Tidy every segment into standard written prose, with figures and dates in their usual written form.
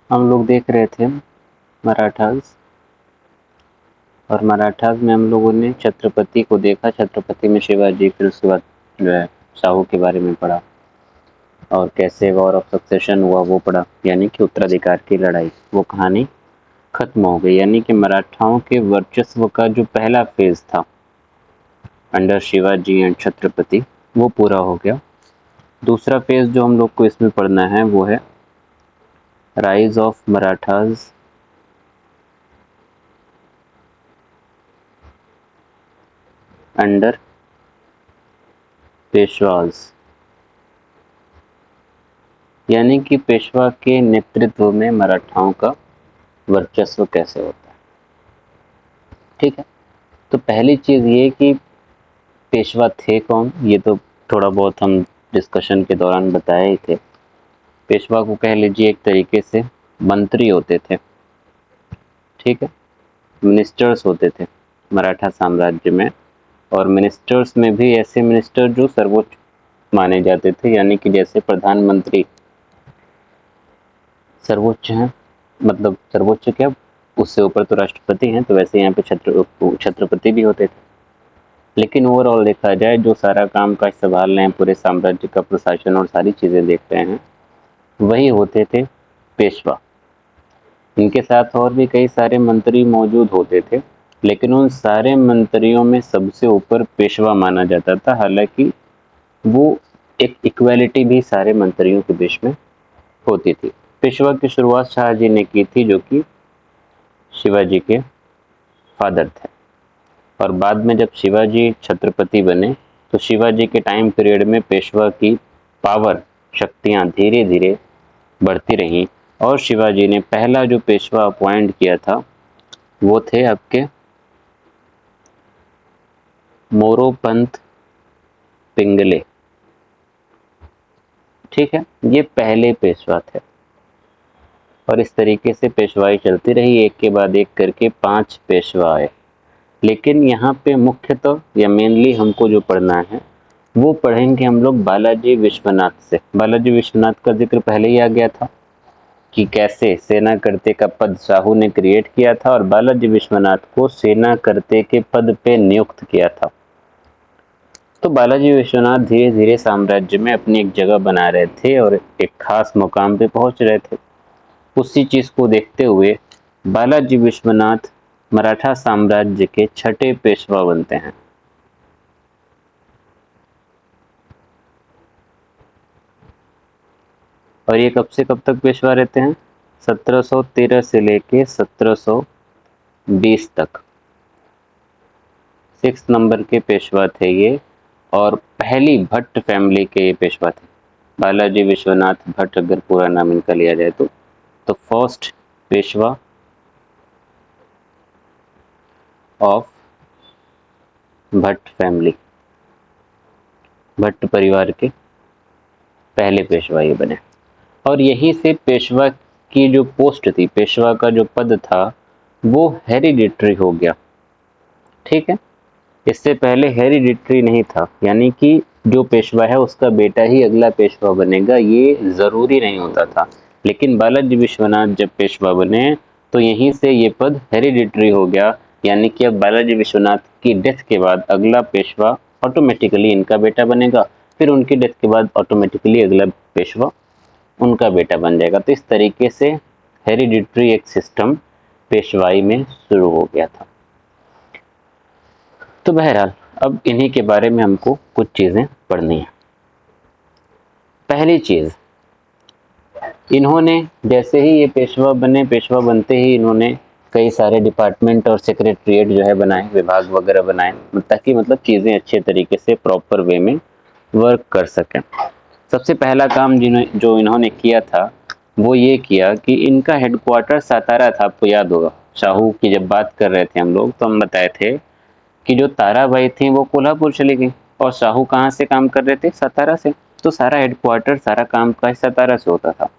हम लोग देख रहे थे मराठास, और मराठास में हम लोगों ने छत्रपति को देखा, छत्रपति में शिवाजी, फिर उसके बाद जो है शाहू के बारे में पढ़ा और कैसे वॉर ऑफ सक्सेशन हुआ वो पढ़ा, यानी कि उत्तराधिकार की लड़ाई। वो कहानी खत्म हो गई, यानी कि मराठाओं के वर्चस्व का जो पहला फेज था अंडर शिवाजी एंड छत्रपति वो पूरा हो गया। दूसरा फेज जो हम लोग को इसमें पढ़ना है वो है राइज ऑफ मराठास अंडर पेशवाज, यानी कि पेशवा के नेतृत्व में मराठाओं का वर्चस्व कैसे होता है। ठीक है, तो पहली चीज ये कि पेशवा थे कौन, ये तो थोड़ा बहुत हम डिस्कशन के दौरान बताए ही थे। पेशवा को कह लीजिए एक तरीके से मंत्री होते थे, ठीक है, मिनिस्टर्स होते थे मराठा साम्राज्य में। और मिनिस्टर्स में भी ऐसे मिनिस्टर जो सर्वोच्च माने जाते थे, यानी कि जैसे प्रधानमंत्री सर्वोच्च हैं, मतलब सर्वोच्च क्या, उससे ऊपर तो राष्ट्रपति हैं, तो वैसे यहाँ पे छत्रपति भी होते थे। लेकिन ओवरऑल देखा जाए जो सारा काम काज संभाल रहे हैं, पूरे साम्राज्य का प्रशासन और सारी चीजें देख रहे हैं, वही होते थे पेशवा। इनके साथ और भी कई सारे मंत्री मौजूद होते थे, लेकिन उन सारे मंत्रियों में सबसे ऊपर पेशवा माना जाता था। हालांकि वो एक इक्वालिटी भी सारे मंत्रियों के बीच में होती थी। पेशवा की शुरुआत शाहजी ने की थी, जो कि शिवाजी के फादर थे। और बाद में जब शिवाजी छत्रपति बने तो शिवाजी के टाइम पीरियड में पेशवा की पावर, शक्तियां धीरे धीरे बढ़ती रहीं। और शिवाजी ने पहला जो पेशवा अपॉइंट किया था वो थे आपके मोरोपंत पिंगले। ठीक है, ये पहले पेशवा थे और इस तरीके से पेशवाई चलती रही, एक के बाद एक करके 5 पेशवा आए। लेकिन यहाँ पे मुख्यतः या मेनली हमको जो पढ़ना है वो पढ़ेंगे हम लोग बालाजी विश्वनाथ से। बालाजी विश्वनाथ का जिक्र पहले ही आ गया था कि कैसे सेना करते का पद शाहू ने क्रिएट किया था और बालाजी विश्वनाथ को सेना करते के पद पे नियुक्त किया था। तो बालाजी विश्वनाथ धीरे धीरे साम्राज्य में अपनी एक जगह बना रहे थे और एक खास मुकाम पे पहुंच रहे थे। उसी चीज को देखते हुए बालाजी विश्वनाथ मराठा साम्राज्य के 6ठे पेशवा बनते हैं। और ये कब से कब तक पेशवा रहते हैं? 1713 से लेके 1720 तक 6 नंबर के पेशवा थे ये। और पहली भट्ट फैमिली के ये पेशवा थे। बालाजी विश्वनाथ भट्ट अगर पूरा नाम इनका लिया जाए तो first Peshwa of Bhatt family, Bhatt परिवार के पहले पेशवा ये बने। और यहीं से पेशवा की जो पोस्ट थी, पेशवा का जो पद था वो हेरिडिटरी हो गया। ठीक है, इससे पहले हेरिडिटरी नहीं था, यानी कि जो पेशवा है उसका बेटा ही अगला पेशवा बनेगा, ये जरूरी नहीं होता था। लेकिन बालाजी विश्वनाथ जब पेशवा बने तो यहीं से ये पद हेरिडिटरी हो गया, यानी कि अब बालाजी विश्वनाथ की डेथ के बाद अगला पेशवा ऑटोमेटिकली इनका बेटा बनेगा, फिर उनकी डेथ के बाद ऑटोमेटिकली अगला पेशवा उनका बेटा बन जाएगा। तो इस तरीके से हेरिडिटरी एक सिस्टम पेशवाई में शुरू हो गया था। तो बहरहाल अब इन्हीं के बारे में हमको कुछ चीजें पढ़नी है। पहली चीज, इन्होंने जैसे ही ये पेशवा बने, पेशवा बनते ही इन्होंने कई सारे डिपार्टमेंट और सेक्रेटरीट जो है बनाए, विभाग वगैरह बनाए, ताकि मतलब चीजें अच्छे तरीके से प्रॉपर वे में वर्क कर सकें। सबसे पहला काम जो इन्होंने किया था वो ये किया कि इनका हेडक्वार्टर सातारा था। आपको याद होगा शाहू की जब बात कर रहे थे हम लोग तो हम बताए थे कि जो ताराबाई थी वो कोल्हापुर चली गई और शाहू कहाँ से काम कर रहे थे? सातारा से। तो सारा हेडक्वार्टर, सारा काम काज सातारा से होता था।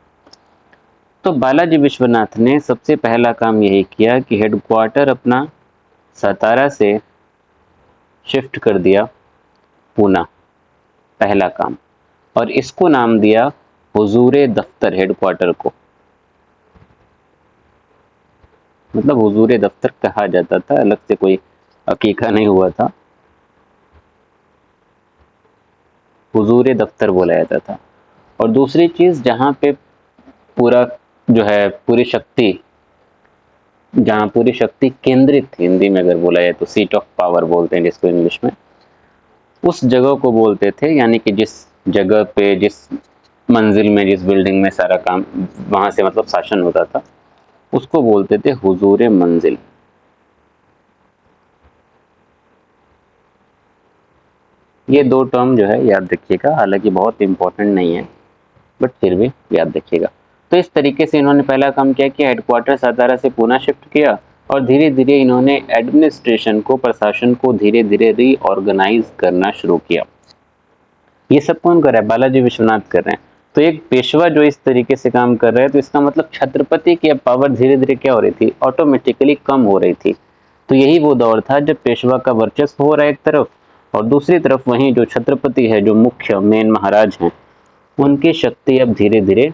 तो बालाजी विश्वनाथ ने सबसे पहला काम यही किया कि हेडक्वार्टर अपना सातारा से शिफ्ट कर दिया पूना, पहला काम। और इसको नाम दिया हुजूरे दफ्तर, हेडक्वार्टर को। मतलब हुजूर दफ्तर कहा जाता था, अलग से कोई हकीका नहीं हुआ था, हुजूर दफ्तर बोला जाता था। और दूसरी चीज, जहाँ पे पूरा जो है जहाँ पूरी शक्ति केंद्रित थी, हिंदी में अगर बोला जाए तो सीट ऑफ पावर बोलते हैं जिसको इंग्लिश में, उस जगह को बोलते थे, यानी कि जिस जगह पे, जिस मंजिल में, जिस बिल्डिंग में सारा काम वहां से मतलब शासन होता था, उसको बोलते थे हुजूर मंजिल। ये दो टर्म जो है याद रखिएगा, हालांकि बहुत इंपॉर्टेंट नहीं है, बट फिर भी याद रखिएगा। तो इस तरीके से इन्होंने पहला काम क्या किया, हेडक्वार्टर सातारा से पुणे शिफ्ट किया, और धीरे धीरे इन्होंने एडमिनिस्ट्रेशन को, प्रशासन को धीरे धीरे रीऑर्गेनाइज करना शुरू किया। ये सब कौन कर रहा है, बालाजी विश्वनाथ कर रहे हैं। तो एक पेशवा जो इस तरीके से काम कर रहा है, तो इसका मतलब छत्रपति की अब पावर धीरे धीरे क्या हो रही थी, ऑटोमेटिकली कम हो रही थी। तो यही वो दौर था जब पेशवा का वर्चस्व हो रहा है एक तरफ, और दूसरी तरफ वहीं जो छत्रपति है, जो मुख्य मेन महाराज हैं, उनकी शक्ति अब धीरे धीरे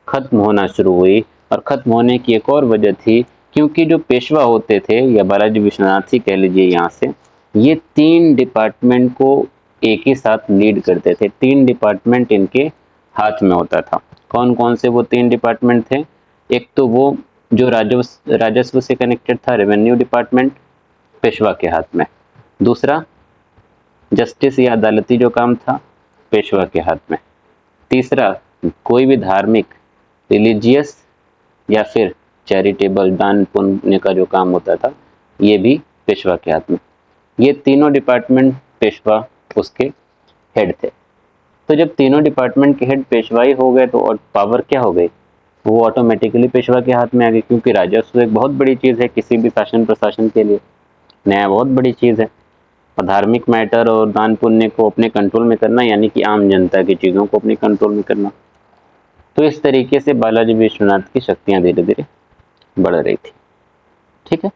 खत्म होना शुरू हुई। और खत्म होने की एक और वजह थी, क्योंकि जो पेशवा होते थे, या बालाजी विश्वनाथ ही कह लीजिए यहाँ से, ये 3 डिपार्टमेंट को एक ही साथ लीड करते थे। 3 डिपार्टमेंट इनके हाथ में होता था। कौन कौन से वो 3 डिपार्टमेंट थे? एक तो वो जो राजस्व से कनेक्टेड था, रेवेन्यू डिपार्टमेंट, पेशवा के हाथ में। दूसरा, जस्टिस या अदालती जो काम था, पेशवा के हाथ में। तीसरा, कोई भी धार्मिक, रिलीजियस या फिर चैरिटेबल, दान पुण्य का जो काम होता था, ये भी पेशवा के हाथ में। ये तीनों डिपार्टमेंट पेशवा उसके हेड थे। तो जब तीनों डिपार्टमेंट के हेड पेशवाई हो गए, तो और पावर क्या हो गई, वो ऑटोमेटिकली पेशवा के हाथ में आ गई, क्योंकि राजस्व एक बहुत बड़ी चीज़ है किसी भी शासन प्रशासन के लिए, न्याय बहुत बड़ी चीज़ है। और धार्मिक मैटर और दान पुण्य को अपने कंट्रोल में करना, यानी कि आम जनता की चीज़ों को अपने कंट्रोल में करना। तो इस तरीके से बालाजी विश्वनाथ की शक्तियां धीरे धीरे बढ़ रही थी। ठीक है।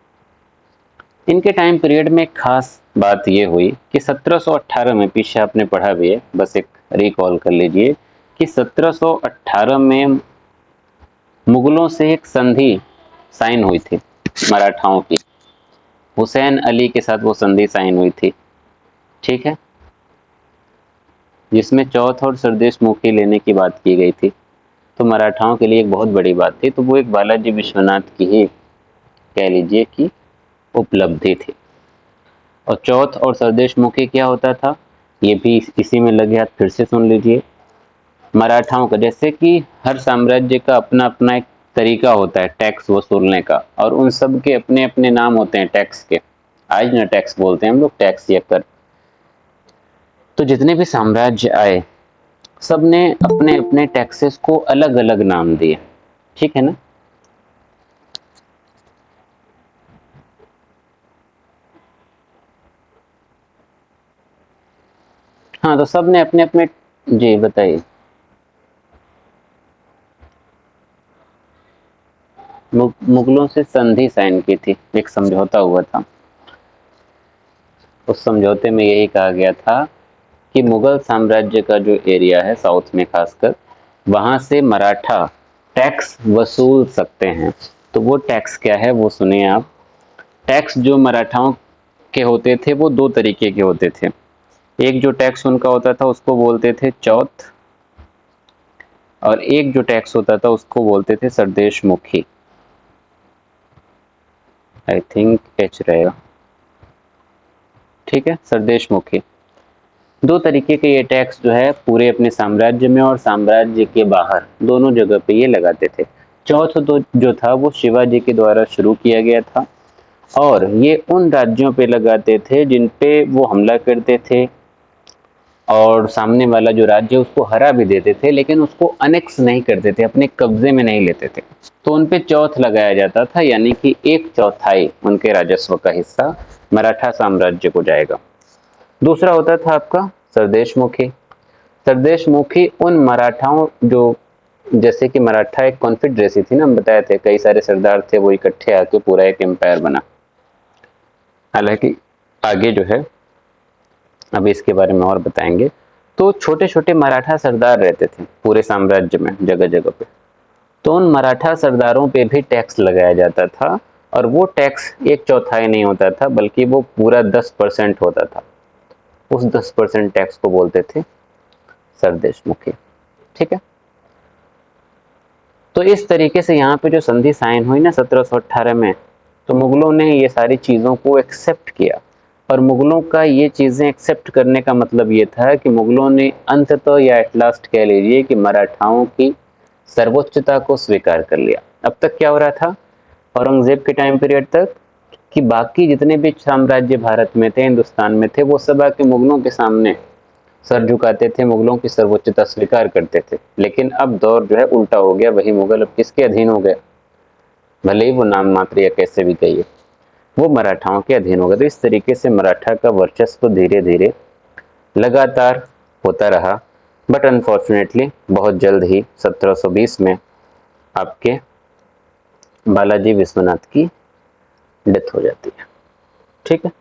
इनके टाइम पीरियड में एक खास बात ये हुई कि 1718 में, पीछे आपने पढ़ा भी है, बस एक रिकॉल कर लीजिए कि 1718 में मुगलों से एक संधि साइन हुई थी मराठाओं की। हुसैन अली के साथ वो संधि साइन हुई थी। ठीक है। जिसमें चौथ और सरदेश मुखी लेने की बात की गई थी। तो मराठाओं के लिए एक बहुत बड़ी बात थी। तो वो एक बालाजी विश्वनाथ की ही कह लीजिए कि उपलब्धि थी। और चौथ और सरदेश मुखी क्या होता था, ये भी इसी में लगे हाथ फिर से सुन लीजिए। मराठाओं का, जैसे कि हर साम्राज्य का अपना अपना एक तरीका होता है टैक्स वसूलने का, और उन सब के अपने अपने नाम होते हैं टैक्स के। आज ना टैक्स बोलते हैं हम लोग, टैक्स या कर। तो जितने भी साम्राज्य आए, सब ने अपने अपने टैक्सेस को अलग अलग नाम दिए। ठीक है ना। हाँ, तो सब ने अपने अपने, जी बताइए। मुगलों से संधि साइन की थी, एक समझौता हुआ था। उस समझौते में यही कहा गया था कि मुगल साम्राज्य का जो एरिया है साउथ में खासकर, वहां से मराठा टैक्स वसूल सकते हैं। तो वो टैक्स क्या है वो सुनिए आप। टैक्स जो मराठाओं के होते थे वो दो तरीके के होते थे। एक जो टैक्स उनका होता था उसको बोलते थे चौथ, और एक जो टैक्स होता था उसको बोलते थे सरदेश मुखी। आई थिंक एच रहेगा। ठीक है, सरदेश मुखी। दो तरीके के ये टैक्स जो है पूरे अपने साम्राज्य में और साम्राज्य के बाहर दोनों जगह पे ये लगाते थे। चौथ तो जो था वो शिवाजी के द्वारा शुरू किया गया था, और ये उन राज्यों पे लगाते थे जिन पे वो हमला करते थे, और सामने वाला जो राज्य उसको हरा भी देते थे, लेकिन उसको अनेक्स नहीं करते थे, अपने कब्जे में नहीं लेते थे। तो उन पे चौथ लगाया जाता था, यानी कि 1/4 उनके राजस्व का हिस्सा मराठा साम्राज्य को जाएगा। दूसरा होता था आपका सरदेशमुखी। सरदेशमुखी उन मराठाओं जो, जैसे कि मराठा एक कॉन्फेडरेसी थी ना, हम बताए थे कई सारे सरदार थे, वो इकट्ठे आके पूरा एक एम्पायर बना। हालांकि आगे जो है अभी इसके बारे में और बताएंगे। तो छोटे छोटे मराठा सरदार रहते थे पूरे साम्राज्य में, जगह जगह पे। तो उन मराठा सरदारों पे भी टैक्स लगाया जाता था, और वो टैक्स 1/4 नहीं होता था, बल्कि वो पूरा 10% होता था। उस 10% टैक्स को बोलते थे सरदेशमुखी। ठीक है, तो इस तरीके से यहाँ पे जो संधि साइन हुई ना 1718 में, तो मुगलों ने ये सारी चीज़ों को एक्सेप्ट किया। और मुगलों का ये चीज़ें एक्सेप्ट करने का मतलब ये था कि मुगलों ने अंततः या एट लास्ट कह लीजिए कि मराठाओं की सर्वोच्चता को स्वीकार कर लिया। अब तक क्या हो रहा था औरंगजेब के टाइम पीरियड तक, कि बाकी जितने भी साम्राज्य भारत में थे, हिंदुस्तान में थे, वो सब आके मुगलों के सामने सर झुकाते थे, मुगलों की सर्वोच्चता स्वीकार करते थे। लेकिन अब दौर जो है उल्टा हो गया, वही मुगल अब किसके अधीन हो गए, भले ही वो नाम मात्र या कैसे भी कहिए, वो मराठाओं के अधीन हो गए। तो इस तरीके से मराठा का वर्चस्व धीरे धीरे लगातार होता रहा। बट अनफॉर्चुनेटली बहुत जल्द ही 1720 में आपके बालाजी विश्वनाथ की डेथ हो जाती है। ठीक है,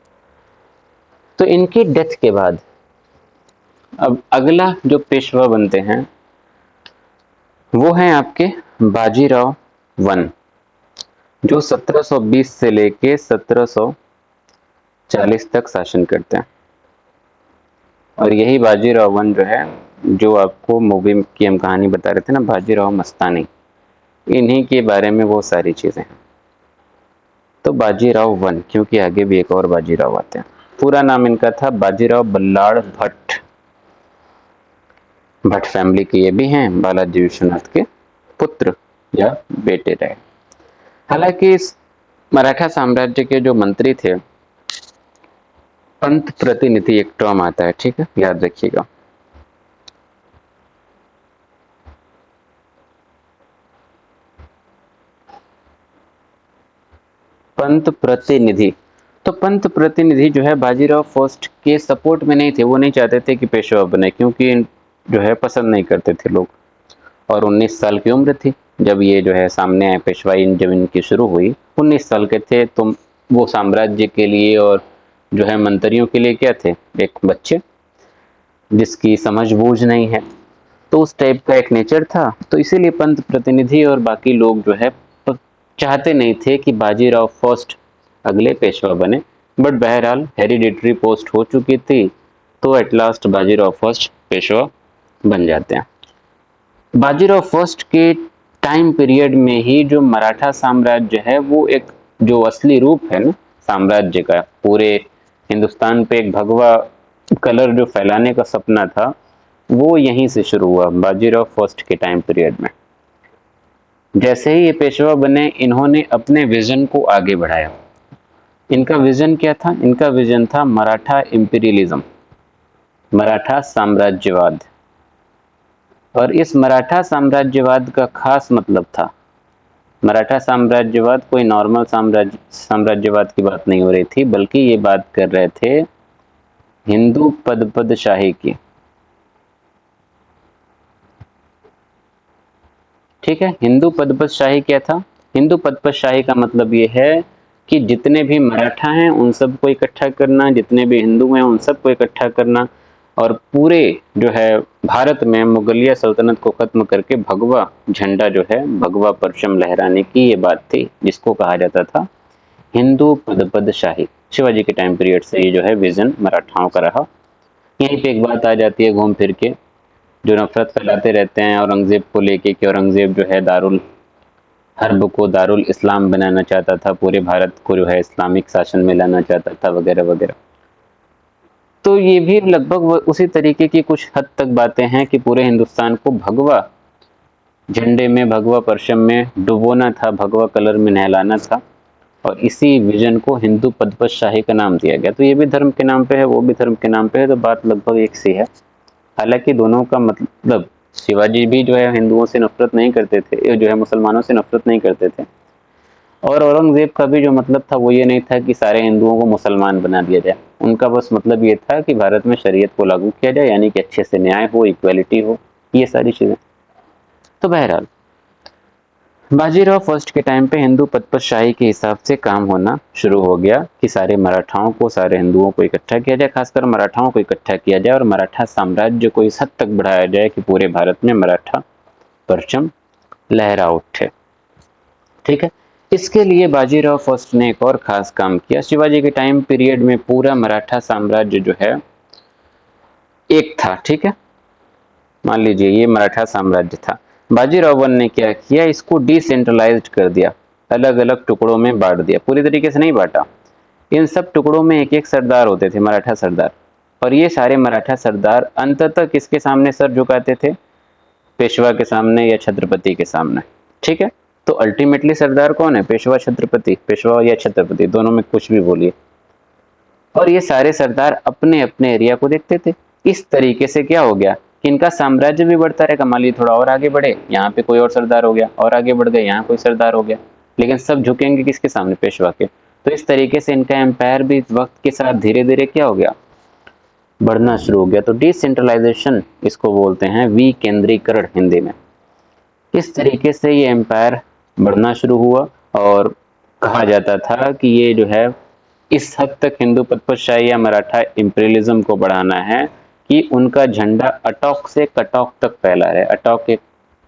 तो इनकी डेथ के बाद अब अगला जो पेशवा बनते हैं वो हैं आपके बाजीराव वन, जो 1720 से लेके 1740 तक शासन करते हैं। और यही बाजीराव वन जो है, जो आपको मूवी की हम कहानी बता रहे थे ना, बाजीराव मस्तानी, इन्हीं के बारे में वो सारी चीजें हैं। तो बाजीराव वन, क्योंकि आगे भी एक और बाजीराव आते हैं। पूरा नाम इनका था बाजीराव बल्लाड़ भट्ट। भट्ट फैमिली के ये भी हैं, बालाजी विश्वनाथ के पुत्र या बेटे रहे। हालांकि इस मराठा साम्राज्य के जो मंत्री थे, पंत प्रतिनिधि एक टर्म आता है, ठीक है, याद रखिएगा। पंत प्रतिनिधि, तो पंत प्रतिनिधि जो है बाजीराव फर्स्ट के सपोर्ट में नहीं थे, वो नहीं चाहते थे कि पेशवा बने, क्योंकि जो है पसंद नहीं करते थे लोग। और 19 साल की उम्र थी जब ये जो है सामने आए, पेशवाई जब इनकी शुरू हुई, 19 साल के थे। तो वो साम्राज्य के लिए और जो है मंत्रियों के लिए क्या थे, एक बच्चे जिसकी समझ बूझ नहीं है। तो उस टाइप का एक नेचर था। तो इसीलिए पंत प्रतिनिधि और बाकी लोग जो है चाहते नहीं थे कि बाजीराव फर्स्ट अगले पेशवा बने। बट बहरहाल हेरिडेटरी पोस्ट हो चुकी थी, तो at last Bajirao first Peshwa बन जाते हैं। बाजीराव फर्स्ट के टाइम पीरियड में ही जो मराठा साम्राज्य है, वो एक जो असली रूप है ना साम्राज्य का, पूरे हिंदुस्तान पे एक भगवा कलर जो फैलाने का सपना था, वो यहीं से शुरू हुआ बाजीराव फर्स्ट के टाइम पीरियड में। जैसे ही ये पेशवा बने, इन्होंने अपने विजन को आगे बढ़ाया। इनका विजन क्या था, इनका विजन था मराठा इंपीरियलिज्म, मराठा साम्राज्यवाद। और इस मराठा साम्राज्यवाद का खास मतलब था, मराठा साम्राज्यवाद कोई नॉर्मल साम्राज्यवाद की बात नहीं हो रही थी, बल्कि ये बात कर रहे थे हिंदू पदपदशाही की। ठीक है, हिंदू पदपदशाही क्या था, हिंदू पदपदशाही का मतलब ये है कि जितने भी मराठा हैं उन सबको इकट्ठा करना, जितने भी हिंदू हैं उन सबको इकट्ठा करना, और पूरे जो है भारत में मुगलिया सल्तनत को खत्म करके भगवा झंडा जो है, भगवा परचम लहराने की ये बात थी, जिसको कहा जाता था हिंदू पदपदशाही। शिवाजी के टाइम पीरियड से ये जो है विजन मराठाओं का रहा। यहीं पे एक बात आ जाती है घूम फिर के, जो नफरत फैलाते रहते हैं औरंगजेब को लेके, कि औरंगजेब जो है दारुल हर्ब को दारुल इस्लाम बनाना चाहता था, पूरे भारत को जो है इस्लामिक शासन में लाना चाहता था, वगैरह वगैरह। तो ये भी लगभग उसी तरीके की कुछ हद तक बातें हैं कि पूरे हिंदुस्तान को भगवा झंडे में, भगवा परचम में डुबोना था, भगवा कलर में नहलाना था, और इसी विजन को हिंदू पदपदशाही का नाम दिया गया। तो ये भी धर्म के नाम पे है, वो भी धर्म के नाम पे है, तो बात लगभग एक सी है। हालांकि दोनों का मतलब, शिवाजी भी जो है हिंदुओं से नफरत नहीं करते थे, जो है मुसलमानों से नफरत नहीं करते थे, और औरंगजेब का भी जो मतलब था वो ये नहीं था कि सारे हिंदुओं को मुसलमान बना दिया जाए। उनका बस मतलब ये था कि भारत में शरीयत को लागू किया जाए, यानी कि अच्छे से न्याय हो, इक्वालिटी हो, ये सारी चीजें। तो बहरहाल बाजीराव फर्स्ट के टाइम पे हिंदू पदपदशाही के हिसाब से काम होना शुरू हो गया कि सारे मराठाओं को, सारे हिंदुओं को इकट्ठा किया जाए, खासकर मराठाओं को इकट्ठा किया जाए, और मराठा साम्राज्य को इस हद तक बढ़ाया जाए कि पूरे भारत में मराठा परचम लहरा उठे। ठीक है, इसके लिए बाजीराव फर्स्ट ने एक और खास काम किया। शिवाजी के टाइम पीरियड में पूरा मराठा साम्राज्य जो है एक था। ठीक है, मान लीजिए ये मराठा साम्राज्य था। बाजीराव ने क्या किया, इसको डिसेंट्रलाइज्ड कर दिया, अलग अलग टुकड़ों में बांट दिया। पूरी तरीके से नहीं बांटा, इन सब टुकड़ों में एक एक सरदार होते थे, मराठा सरदार, और ये सारे मराठा सरदार अंततः किसके सामने सर झुकाते थे, पेशवा के सामने या छत्रपति के सामने। ठीक है, तो अल्टीमेटली सरदार कौन है, पेशवा छत्रपति, पेशवा या छत्रपति, दोनों में कुछ भी बोलिए। और ये सारे सरदार अपने अपने एरिया को देखते थे। इस तरीके से क्या हो गया कि इनका साम्राज्य भी बढ़ता रहेगा। मान लीजिए थोड़ा और आगे बढ़े, यहाँ पे कोई और सरदार हो गया, और आगे बढ़ गए, यहाँ कोई सरदार हो गया, लेकिन सब झुकेंगे किसके सामने, पेशवा के। तो इस तरीके से इनका एम्पायर भी वक्त के साथ धीरे धीरे क्या हो गया, बढ़ना शुरू हो गया। तो डिसेंट्रलाइजेशन इसको बोलते हैं, विकेंद्रीकरण हिंदी में। इस तरीके से ये एम्पायर बढ़ना शुरू हुआ और कहा जाता था कि ये जो है इस हद तक हिंदू पदपतशाही या मराठा इंपीरियलिज्म को बढ़ाना है कि उनका झंडा अटोक से कटौक तक फैला है। अटोक एक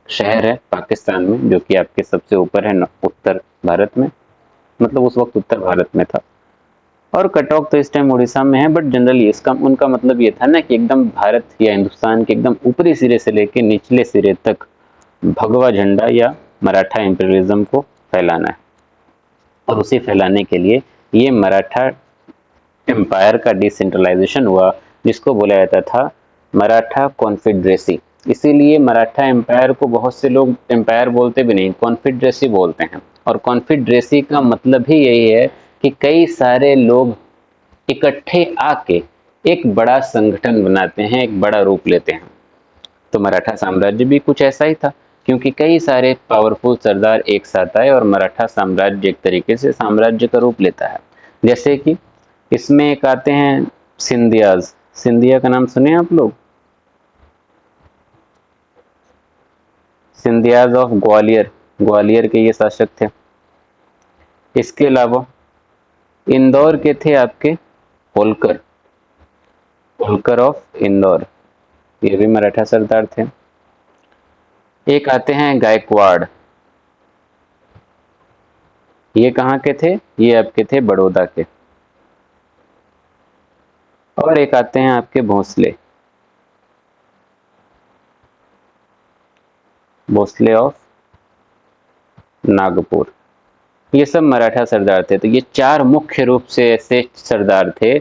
शहर है पाकिस्तान में जो कि आपके सबसे ऊपर है उत्तर भारत में, मतलब उस वक्त उत्तर भारत में था, और कटौक तो इस टाइम उड़ीसा में है। बट जनरली इसका उनका मतलब ये था ना कि एकदम भारत या हिंदुस्तान के एकदम ऊपरी सिरे से लेके निचले सिरे तक भगवा झंडा या मराठा इंपीरियलिज्म को फैलाना है। और उसे फैलाने के लिए ये मराठा एम्पायर का डिसेंट्रलाइजेशन हुआ, जिसको बोला जाता था मराठा कॉन्फेडरेसी। इसीलिए मराठा एम्पायर को बहुत से लोग एम्पायर बोलते भी नहीं, कॉन्फेडरेसी बोलते हैं। और कॉन्फेडरेसी का मतलब ही यही है कि कई सारे लोग इकट्ठे आके एक बड़ा संगठन बनाते हैं, एक बड़ा रूप लेते हैं। तो मराठा साम्राज्य भी कुछ ऐसा ही था, क्योंकि कई सारे पावरफुल सरदार एक साथ आए और मराठा साम्राज्य एक तरीके से साम्राज्य का रूप लेता है। जैसे कि इसमें एक आते हैं सिंधियाज। सिंधिया का नाम सुने आप लोग, सिंधियाज ऑफ ग्वालियर, ग्वालियर के ये शासक थे। इसके अलावा इंदौर के थे आपके होलकर, होलकर ऑफ इंदौर, ये भी मराठा सरदार थे। एक आते हैं गायकवाड़, ये कहाँ के थे, ये आपके थे बड़ौदा के। और एक आते हैं आपके भोसले, भोसले ऑफ नागपुर, ये सब मराठा सरदार थे। तो ये चार मुख्य रूप से ऐसे सरदार थे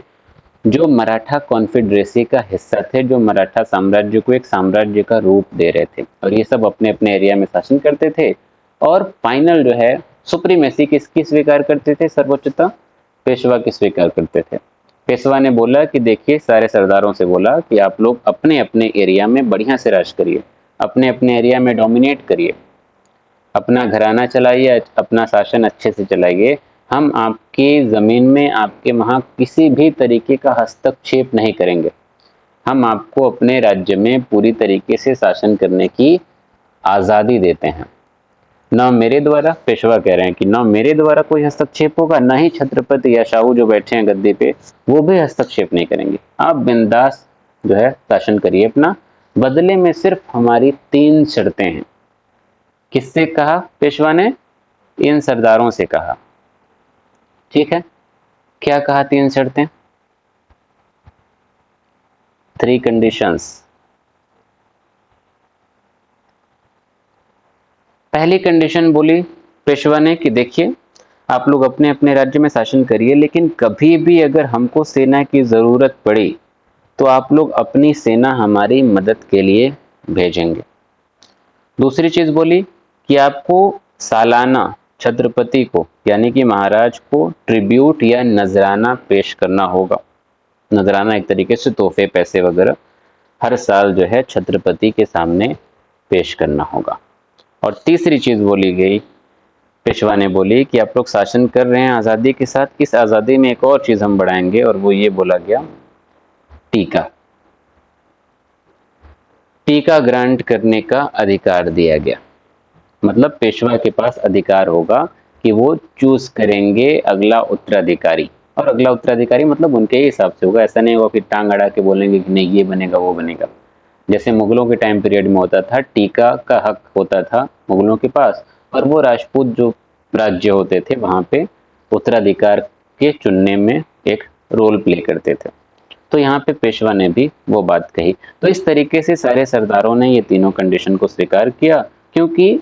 जो मराठा कॉन्फेडरेसी का हिस्सा थे, जो मराठा साम्राज्य को एक साम्राज्य का रूप दे रहे थे। और ये सब अपने अपने एरिया में शासन करते थे। और फाइनल जो है सुप्रीमेसी किसकी स्वीकार करते थे, सर्वोच्चता पेशवा की स्वीकार करते थे। पेशवा ने बोला कि देखिए, सारे सरदारों से बोला कि आप लोग अपने अपने एरिया में बढ़िया से राज करिए, अपने अपने एरिया में डोमिनेट करिए, अपना घराना चलाइए, अपना शासन अच्छे से चलाइए। हम आपकी ज़मीन में, आपके वहाँ किसी भी तरीके का हस्तक्षेप नहीं करेंगे। हम आपको अपने राज्य में पूरी तरीके से शासन करने की आज़ादी देते हैं। न मेरे द्वारा, पेशवा कह रहे हैं कि न मेरे द्वारा कोई हस्तक्षेप होगा, न ही छत्रपति या शाहू जो बैठे हैं गद्दी पे वो भी हस्तक्षेप नहीं करेंगे। आप बिंदास जो है शासन करिए अपना, बदले में सिर्फ हमारी 3 शर्तें हैं। किससे कहा, पेशवा ने इन सरदारों से कहा। ठीक है, क्या कहा, 3 शर्तें, 3 कंडीशंस। पहली कंडीशन बोली पेशवा ने कि देखिए, आप लोग अपने अपने राज्य में शासन करिए, लेकिन कभी भी अगर हमको सेना की जरूरत पड़ी तो आप लोग अपनी सेना हमारी मदद के लिए भेजेंगे। दूसरी चीज बोली कि आपको सालाना छत्रपति को यानी कि महाराज को ट्रिब्यूट या नजराना पेश करना होगा। नजराना एक तरीके से तोहफे, पैसे वगैरह हर साल जो है छत्रपति के सामने पेश करना होगा। और तीसरी चीज बोली गई, पेशवा ने बोली कि आप लोग शासन कर रहे हैं आज़ादी के साथ, इस आज़ादी में एक और चीज हम बढ़ाएंगे, और वो ये बोला गया, टीका, टीका ग्रांट करने का अधिकार दिया गया। मतलब पेशवा के पास अधिकार होगा कि वो चूज करेंगे अगला उत्तराधिकारी, और अगला उत्तराधिकारी मतलब उनके ही हिसाब से होगा। ऐसा नहीं होगा कि टांग अड़ा के बोलेंगे कि नहीं ये बनेगा वो बनेगा। जैसे मुगलों के टाइम पीरियड में होता था, टीका का हक होता था मुगलों के पास, और वो राजपूत जो राज्य होते थे वहां पे उत्तराधिकार के चुनने में एक रोल प्ले करते थे। तो यहाँ पे पेशवा ने भी वो बात कही। तो इस तरीके से सारे सरदारों ने ये तीनों कंडीशन को स्वीकार किया, क्योंकि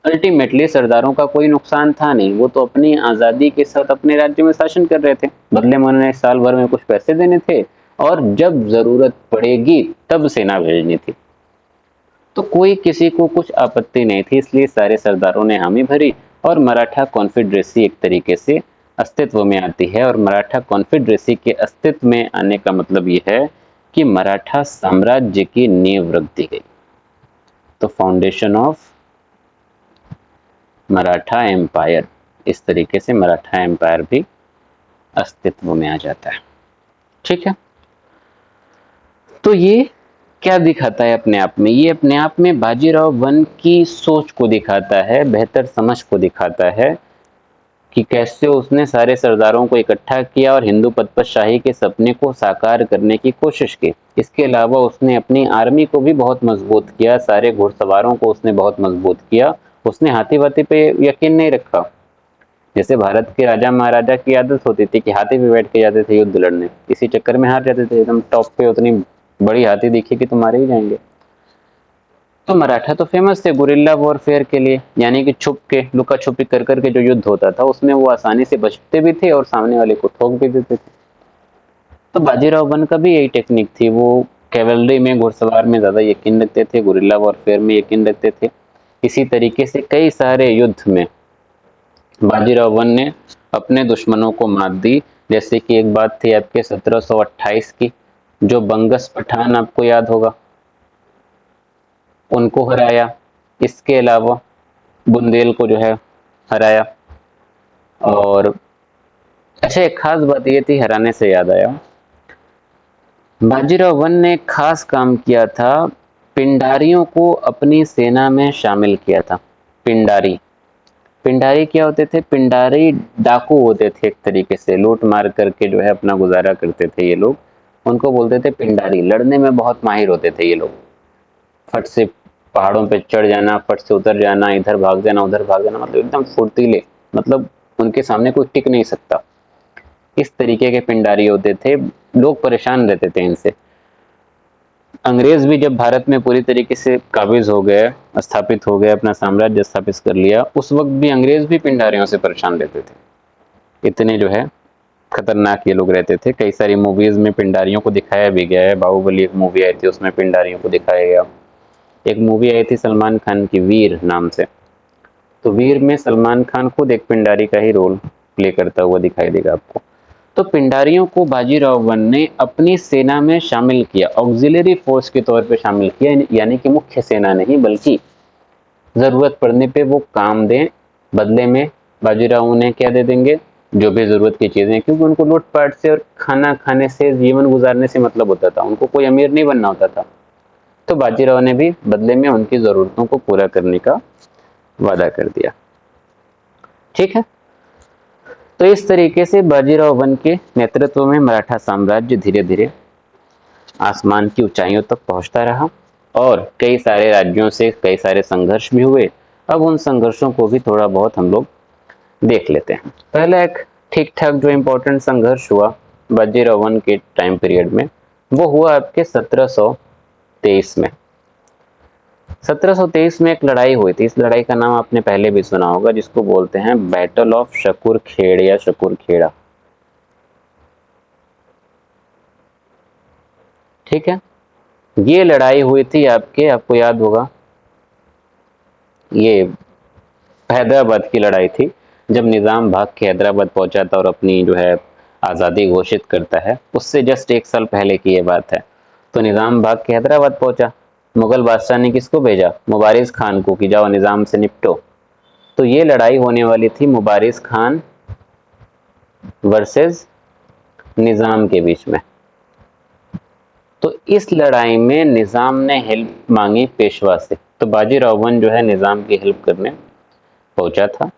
अल्टीमेटली सरदारों का कोई नुकसान था नहीं, वो तो अपनी आज़ादी के साथ अपने राज्य में शासन कर रहे थे, बदले में उन्होंने साल भर में कुछ पैसे देने थे और जब जरूरत पड़ेगी तब सेना भेजनी थी। तो कोई किसी को कुछ आपत्ति नहीं थी, इसलिए सारे सरदारों ने हामी भरी और मराठा कॉन्फेडरेसी एक तरीके से अस्तित्व में आती है। और मराठा कॉन्फेडरेसी के अस्तित्व में आने का मतलब ये है कि मराठा साम्राज्य की नींव रख दी गई। तो फाउंडेशन ऑफ मराठा एम्पायर, इस तरीके से मराठा एम्पायर भी अस्तित्व में आ जाता है। ठीक है, तो ये क्या दिखाता है अपने आप में? ये अपने आप में बाजीराव वन की सोच को दिखाता है, बेहतर समझ को दिखाता है कि कैसे उसने सारे सरदारों को इकट्ठा किया और हिंदू पदपतशाही के सपने को साकार करने की कोशिश की। इसके अलावा उसने अपनी आर्मी को भी बहुत मजबूत किया, सारे घुड़सवारों को उसने बहुत मजबूत किया। उसने हाथी वाथी पे यकीन नहीं रखा। जैसे भारत के राजा महाराजा की आदत होती थी कि हाथी पे बैठ के जाते थे युद्ध लड़ने, इसी चक्कर में हार जाते थे। एकदम टॉप पे उतनी बड़ी हाथी दिखी कि तुम्हारे ही जाएंगे। तो मराठा तो फेमस थे गुरिल्ला वॉरफेयर के लिए, यानी कि छुप के लुका छुपी कर करके जो युद्ध होता था उसमें वो आसानी से बचते भी थे और सामने वाले को ठोक भी देते थे। तो बाजीराव वन का भी यही टेक्निक थी, वो कैवलरी में घुड़सवार में ज्यादा यकीन रखते थे, गुरिल्ला वॉरफेयर में यकीन रखते थे। इसी तरीके से कई सारे युद्ध में बाजीराव वन ने अपने दुश्मनों को मात दी। जैसे कि एक बात थी आपके 1728 की, जो बंगस पठान आपको याद होगा, उनको हराया। इसके अलावा बुंदेल को जो है हराया। और अच्छा, एक खास बात ये थी, हराने से याद आया, बाजीराव वन ने एक खास काम किया था, पिंडारियों को अपनी सेना में शामिल किया था। पिंडारी पिंडारी क्या होते थे? पिंडारी डाकू होते थे, एक तरीके से लूट मार करके जो है अपना गुजारा करते थे ये लोग। उनको बोलते थे पिंडारी। लड़ने में बहुत माहिर होते थे ये लोग, फट से पहाड़ों पे चढ़ जाना, फट से उतर जाना, इधर भाग जाना उधर भाग जाना, मतलब एकदम फुर्तीले, मतलब उनके सामने कोई टिक नहीं सकता। इस तरीके के पिंडारी होते थे, लोग परेशान रहते थे इनसे। अंग्रेज भी जब भारत में पूरी तरीके से काबिज हो गए, स्थापित हो गए, अपना साम्राज्य स्थापित कर लिया, उस वक्त भी अंग्रेज भी पिंडारियों से परेशान रहते थे। इतने जो है खतरनाक ये लोग रहते थे। कई सारी मूवीज में पिंडारियों को दिखाया भी गया है। बाहुबली एक मूवी आई थी, उसमें पिंडारियों को दिखाया गया। एक मूवी आई थी सलमान खान की, वीर नाम से, तो वीर में सलमान खान खुद एक पिंडारी का ही रोल प्ले करता हुआ दिखाई देगा आपको। तो पिंडारियों को बाजीराव वन ने अपनी सेना में शामिल किया, ऑक्सिलरी फोर्स के तौर पे शामिल किया, यानी कि मुख्य सेना नहीं, बल्कि जरूरत पड़ने पे वो काम दें, बदले में बाजीराव उन्हें क्या दे देंगे? जो भी जरूरत की चीजें, क्योंकि उनको लूटपाट से और खाना खाने से, जीवन गुजारने से मतलब होता था, उनको कोई अमीर नहीं बनना होता था। तो बाजीराव ने भी बदले में उनकी जरूरतों को पूरा करने का वादा कर दिया। ठीक है, तो इस तरीके से बाजीराव वन के नेतृत्व में मराठा साम्राज्य धीरे धीरे आसमान की ऊंचाइयों तक पहुंचता रहा और कई सारे राज्यों से कई सारे संघर्ष भी हुए। अब उन संघर्षों को भी थोड़ा बहुत हम लोग देख लेते हैं। पहला एक ठीक ठाक जो इम्पोर्टेंट संघर्ष हुआ बाजीराव वन के टाइम पीरियड में, वो हुआ आपके 1723 में। 1723 में एक लड़ाई हुई थी। इस लड़ाई का नाम आपने पहले भी सुना होगा, जिसको बोलते हैं बैटल ऑफ शकूर खेड़ या शकूर खेड़ा। ठीक है, ये लड़ाई हुई थी आपको याद होगा, ये हैदराबाद की लड़ाई थी। जब निजाम भाग के हैदराबाद पहुंचा था और अपनी जो है आज़ादी घोषित करता है, उससे जस्ट एक साल पहले की ये बात है। तो निजाम भाग के हैदराबाद पहुंचा, मुगल बादशाह ने किसको भेजा? मुबारिज खान को, कि जाओ निजाम से निपटो। तो ये लड़ाई होने वाली थी मुबारिज खान वर्सेस निजाम के बीच में। तो इस लड़ाई में निजाम ने हेल्प मांगी पेशवा से, तो बाजीराव वन जो है निजाम की हेल्प करने पहुंचा था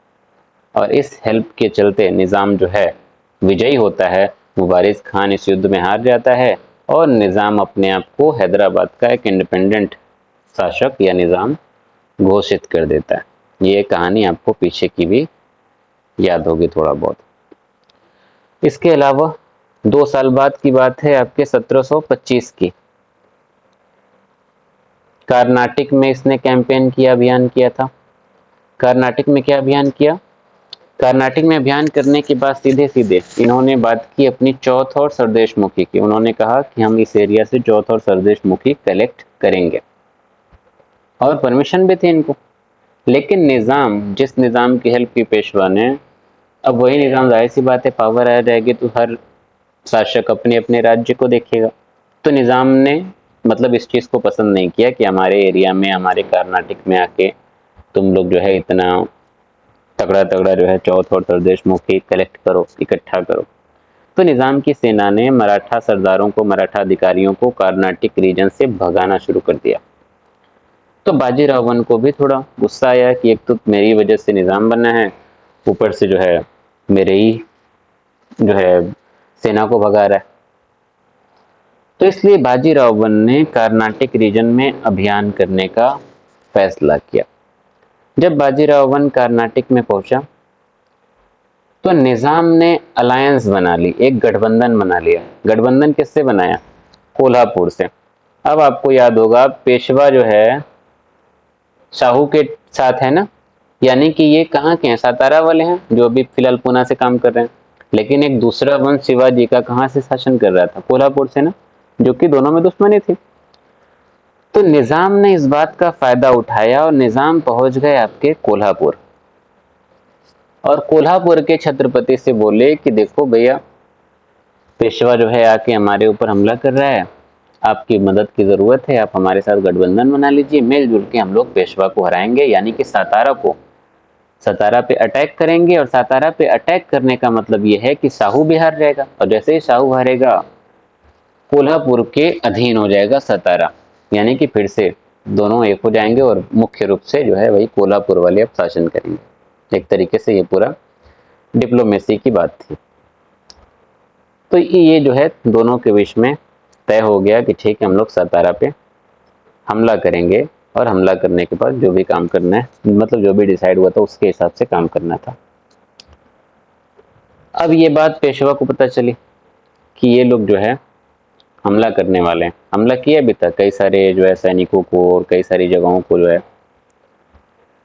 और इस हेल्प के चलते निजाम जो है विजयी होता है। मुबारिज खान इस युद्ध में हार जाता है और निज़ाम अपने आप को हैदराबाद का एक इंडिपेंडेंट शासक या निज़ाम घोषित कर देता है। ये कहानी आपको पीछे की भी याद होगी थोड़ा बहुत। इसके अलावा 2 साल बाद की बात है आपके 1725 की, कर्नाटक में इसने कैंपेन किया, अभियान किया था। कर्नाटक में क्या अभियान किया? कर्नाटक में अभियान करने के बाद सीधे सीधे इन्होंने बात की अपनी चौथ और सरदेशमुखी की। उन्होंने कहा कि हम इस एरिया से चौथ और सरदेशमुखी कलेक्ट करेंगे, और परमिशन भी थी इनको। लेकिन निज़ाम, जिस निज़ाम की हेल्प की पेशवा ने, अब वही निज़ाम, जाहिर सी बात है, पावर आ जाएगी तो हर शासक अपने अपने राज्य को देखेगा। तो निज़ाम ने मतलब इस चीज़ को पसंद नहीं किया कि हमारे एरिया में, हमारे कर्नाटक में आके तुम लोग जो है इतना तगड़ा तगड़ा जो है चौथ और सरदेशमुखी कलेक्ट करो, इकट्ठा करो। तो निज़ाम की सेना ने मराठा सरदारों को, मराठा अधिकारियों को कर्नाटक रीजन से भगाना शुरू कर दिया। तो बाजीराव वन को भी थोड़ा गुस्सा आया कि एक तो मेरी वजह से निज़ाम बना है, ऊपर से जो है मेरे ही जो है सेना को भगा रहा है। तो इसलिए बाजीराव वन ने कर्नाटक रीजन में अभियान करने का फैसला किया। जब बाजीराव वन कर्नाटक में पहुंचा तो निज़ाम ने अलायंस बना ली, एक गठबंधन बना लिया। गठबंधन किससे बनाया? कोल्हापुर से। अब आपको याद होगा पेशवा जो है शाहू के साथ है ना, यानी कि ये कहाँ के हैं? सातारा वाले हैं, जो अभी फिलहाल पूना से काम कर रहे हैं। लेकिन एक दूसरा वंश शिवाजी का कहाँ से शासन कर रहा था? कोल्हापुर से ना, जो कि दोनों में दुश्मनी थी। तो निज़ाम ने इस बात का फायदा उठाया और निज़ाम पहुंच गए आपके कोल्हापुर, और कोल्हापुर के छत्रपति से बोले कि देखो भैया, पेशवा जो है आके हमारे ऊपर हमला कर रहा है, आपकी मदद की जरूरत है, आप हमारे साथ गठबंधन बना लीजिए, मिलजुल के हम लोग पेशवा को हराएंगे, यानी कि सतारा पे अटैक करेंगे। और सतारा पे अटैक करने का मतलब ये है कि शाहू भी हार जाएगा, और जैसे ही शाहू हारेगा कोल्हापुर के अधीन हो जाएगा सतारा, यानी कि फिर से दोनों एक हो जाएंगे और मुख्य रूप से जो है वही कोल्हापुर वाले अब शासन करेंगे। एक तरीके से ये पूरा डिप्लोमेसी की बात थी। तो ये जो है दोनों के बीच में तय हो गया कि ठीक है, हम लोग सतारा पे हमला करेंगे, और हमला करने के बाद जो भी काम करना है, मतलब जो भी डिसाइड हुआ था उसके हिसाब से काम करना था। अब ये बात पेशवा को पता चली कि ये लोग जो है हमला करने वाले हैं। हमला किया भी था, कई सारे जो है सैनिकों को और कई सारी जगहों को जो है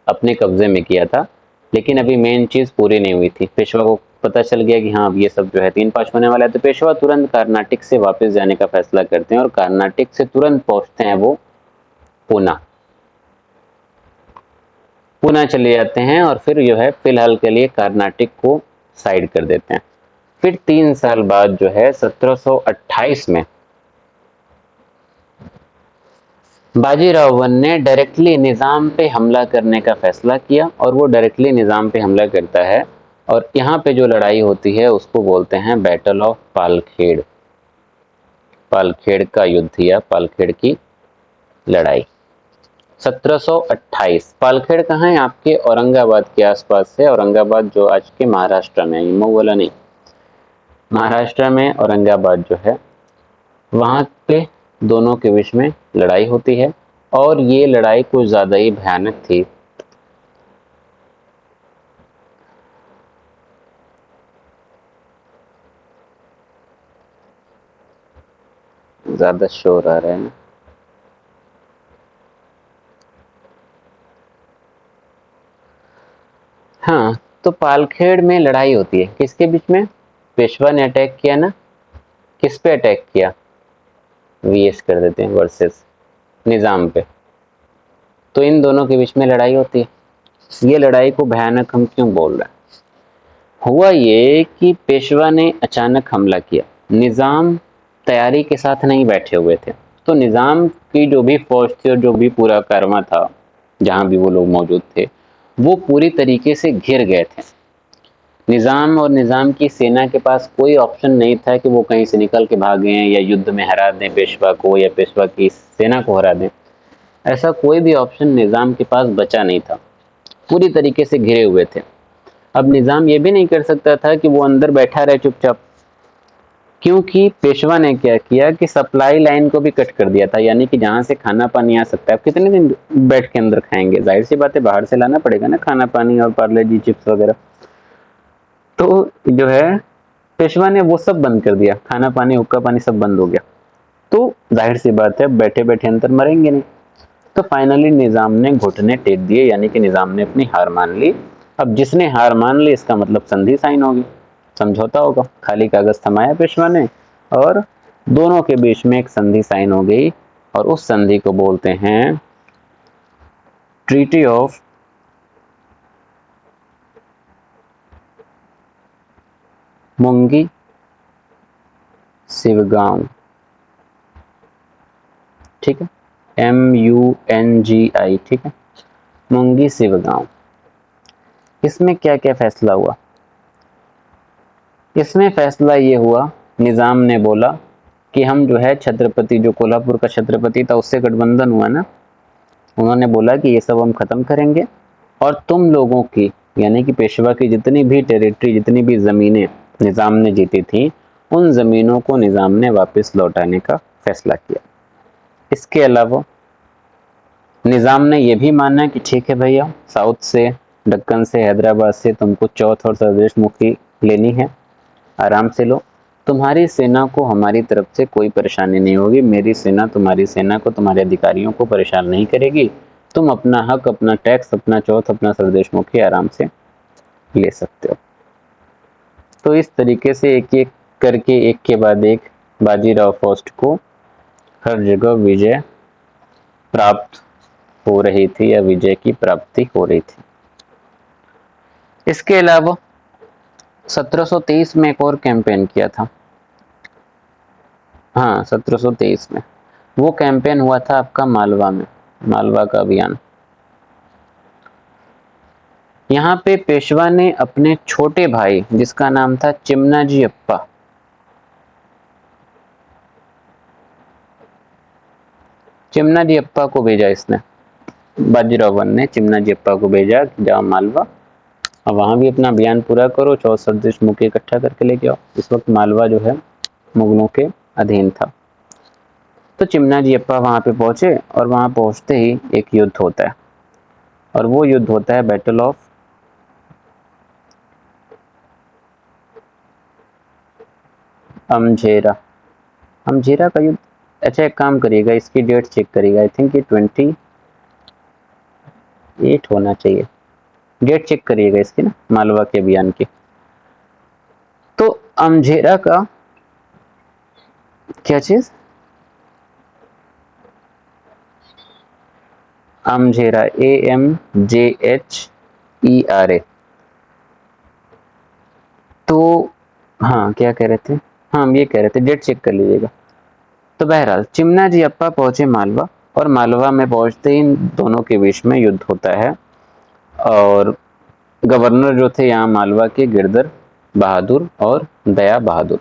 अपने कब्जे में किया था, लेकिन अभी मेन चीज़ पूरी नहीं हुई थी। पेशवा को पता चल गया कि हाँ अब ये सब जो है 3-5 होने वाला है। तो पेशवा तुरंत कर्नाटक से वापस जाने का फैसला करते हैं, और कर्नाटक से तुरंत पहुंचते हैं वो पूना चले जाते हैं, और फिर जो है फिलहाल के लिए कर्नाटक को साइड कर देते हैं। फिर 3 साल बाद जो है 1728 में बाजीराव वन ने डायरेक्टली निज़ाम पे हमला करने का फैसला किया, और वो डायरेक्टली निज़ाम पे हमला करता है। और यहाँ पे जो लड़ाई होती है उसको बोलते हैं बैटल ऑफ पालखेड़। पालखेड़ का युद्ध या पालखेड़ की लड़ाई 1728। पालखेड़ कहाँ है? आपके औरंगाबाद के आसपास है। औरंगाबाद जो आज के महाराष्ट्र में है, मऊ वाला नहीं, महाराष्ट्र में औरंगाबाद जो है, वहाँ पे दोनों के बीच में लड़ाई होती है, और ये लड़ाई कुछ ज़्यादा ही भयानक थी। ज़्यादा शोर आ रहा है। हाँ, तो पालखेड़ में लड़ाई होती है, किसके बीच में? पेशवा ने अटैक किया ना, किस पे अटैक किया? वीएस कर देते हैं वर्सेस निज़ाम पे। तो इन दोनों के बीच में लड़ाई होती है। ये लड़ाई को भयानक हम क्यों बोल रहे हैं? हुआ ये कि पेशवा ने अचानक हमला किया, निज़ाम तैयारी के साथ नहीं बैठे हुए थे। तो निज़ाम की जो भी फौज थी और जो भी पूरा कारवां था, जहां भी वो लोग मौजूद थे, वो पूरी तरीके से घिर गए थे। निज़ाम और निज़ाम की सेना के पास कोई ऑप्शन नहीं था कि वो कहीं से निकल के भागें या युद्ध में हरा दें पेशवा को, या पेशवा की सेना को हरा दें। ऐसा कोई भी ऑप्शन निज़ाम के पास बचा नहीं था, पूरी तरीके से घिरे हुए थे। अब निज़ाम ये भी नहीं कर सकता था कि वो अंदर बैठा रहे चुपचाप, क्योंकि पेशवा ने क्या किया कि सप्लाई लाइन को भी कट कर दिया था, यानी कि जहां से खाना पानी आ सकता है, आप कितने दिन बैठ के अंदर खाएंगे, जाहिर सी बात है बाहर से लाना पड़ेगा ना खाना पानी और पार्ले जी चिप्स वगैरह। तो जो है पेशवा ने वो सब बंद कर दिया, खाना पानी हुक्का पानी सब बंद हो गया। तो जाहिर सी बात है बैठे बैठे अंदर मरेंगे नहीं। तो फाइनली निजाम ने घुटने टेक दिए, यानी कि निजाम ने अपनी हार मान ली। अब जिसने हार मान ली इसका मतलब संधि साइन होगी, समझौता होगा। खाली कागज थमाया पेशवा ने और दोनों के बीच में एक संधि साइन हो गई, और उस संधि को बोलते हैं ट्रीटी ऑफ मुंगी शिवगांव। ठीक है, MUNGI, ठीक है, मुंगी शिवगांव। इसमें क्या क्या फैसला हुआ? इसमें फैसला ये हुआ, निजाम ने बोला कि हम जो है छत्रपति, जो कोल्हापुर का छत्रपति था उससे गठबंधन हुआ ना, उन्होंने बोला कि ये सब हम खत्म करेंगे, और तुम लोगों की यानी कि पेशवा की जितनी भी टेरिटरी, जितनी भी जमीनें निजाम ने जीती थी, उन जमीनों को निजाम ने वापस लौटाने का फैसला किया। इसके अलावा निजाम ने यह भी माना कि ठीक है भैया, साउथ से, दक्कन से, हैदराबाद से तुमको चौथ और सरदेश मुखी लेनी है, आराम से लो, तुम्हारी सेना को हमारी तरफ से कोई परेशानी नहीं होगी, मेरी सेना तुम्हारी सेना को, तुम्हारे अधिकारियों को परेशान नहीं करेगी, तुम अपना हक, अपना टैक्स, अपना चौथ, अपना सरदेश मुखी आराम से ले सकते हो। तो इस तरीके से एक एक करके, एक के बाद एक, बाजीराव फर्स्ट को हर जगह विजय प्राप्त हो रही थी, या विजय की प्राप्ति हो रही थी। इसके अलावा 1723 में एक और कैंपेन किया था। हाँ, 1723 में वो कैंपेन हुआ था आपका मालवा में, मालवा का अभियान। यहाँ पे पेशवा ने अपने छोटे भाई, जिसका नाम था चिमनाजी अप्पा, चिमनाजी अप्पा को भेजा। इसने, बाजीराव ने चिमनाजी अप्पा को भेजा कि जाओ मालवा और वहां भी अपना अभियान पूरा करो, चौथ सरदेश मुखी इकट्ठा करके लेके आओ। इस वक्त मालवा जो है मुगलों के अधीन था। तो चिमनाजी अप्पा वहां पे पहुंचे, और वहां पहुंचते ही एक युद्ध होता है, और वो युद्ध होता है बैटल ऑफ अमझेरा। अमझेरा का युद्ध, अच्छा एक काम करिएगा, इसकी डेट चेक करिएगा, आई थिंक ये 28 होना चाहिए, डेट चेक करिएगा इसकी ना, मालवा के अभियान की। तो अमझेरा का क्या चीज, अमझेरा, AMJHERA। तो हाँ, क्या कह रहे थे, हाँ हम ये कह रहे थे, डेट चेक कर लीजिएगा। तो बहरहाल चिमनाजी अप्पा पहुंचे मालवा, और मालवा में पहुंचते ही इन दोनों के बीच में युद्ध होता है, और गवर्नर जो थे यहाँ मालवा के, गिरधर बहादुर और दया बहादुर,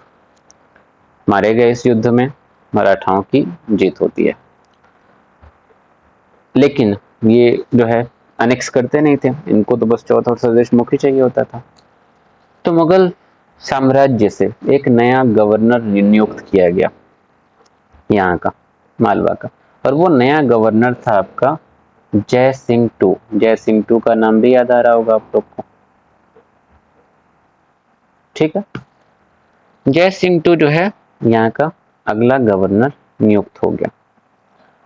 मारे गए इस युद्ध में। मराठाओं की जीत होती है। लेकिन ये जो है अनेक्स करते नहीं थे, इनको तो बस चौथ और सरदेश मुखी चाहिए होता था। तो मुगल साम्राज्य से एक नया गवर्नर नियुक्त किया गया यहाँ का, मालवा का, और वो नया गवर्नर था आपका जय सिंह टू। जय सिंह टू का नाम भी याद आ रहा होगा आप लोग को, ठीक है। जय सिंह टू जो है यहाँ का अगला गवर्नर नियुक्त हो गया।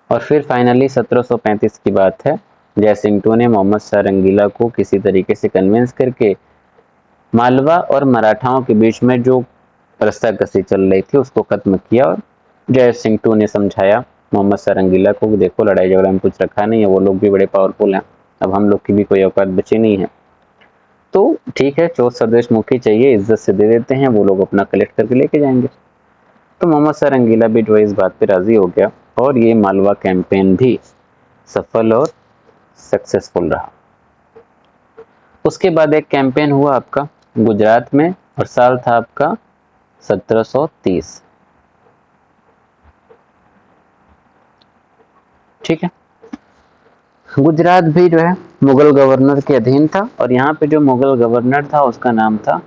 और फिर फाइनली 1735 की बात है, जय सिंह टू ने मोहम्मद शाह रंगीला को किसी तरीके से कन्विंस करके मालवा और मराठाओं के बीच में जो रस्साकसी चल रही थी उसको खत्म किया। और जय सिंह टू ने समझाया मोहम्मद शाह रंगीला को, देखो लड़ाई झगड़ा में कुछ रखा नहीं है, वो लोग भी बड़े पावरफुल हैं, अब हम लोग की भी कोई औकात बची नहीं है, तो ठीक है चौथ सरदेश मुखी चाहिए, इज्जत से दे देते हैं, वो लोग अपना कलेक्ट करके लेके जाएंगे। तो मोहम्मद शाह रंगीला भी जो है इस बात पे राजी हो गया, और ये मालवा कैंपेन भी सफल और सक्सेसफुल रहा। उसके बाद एक कैंपेन हुआ आपका गुजरात में, और साल था आपका 1730, ठीक है। गुजरात भी जो है मुगल गवर्नर के अधीन था, और यहाँ पे जो मुगल गवर्नर था उसका नाम था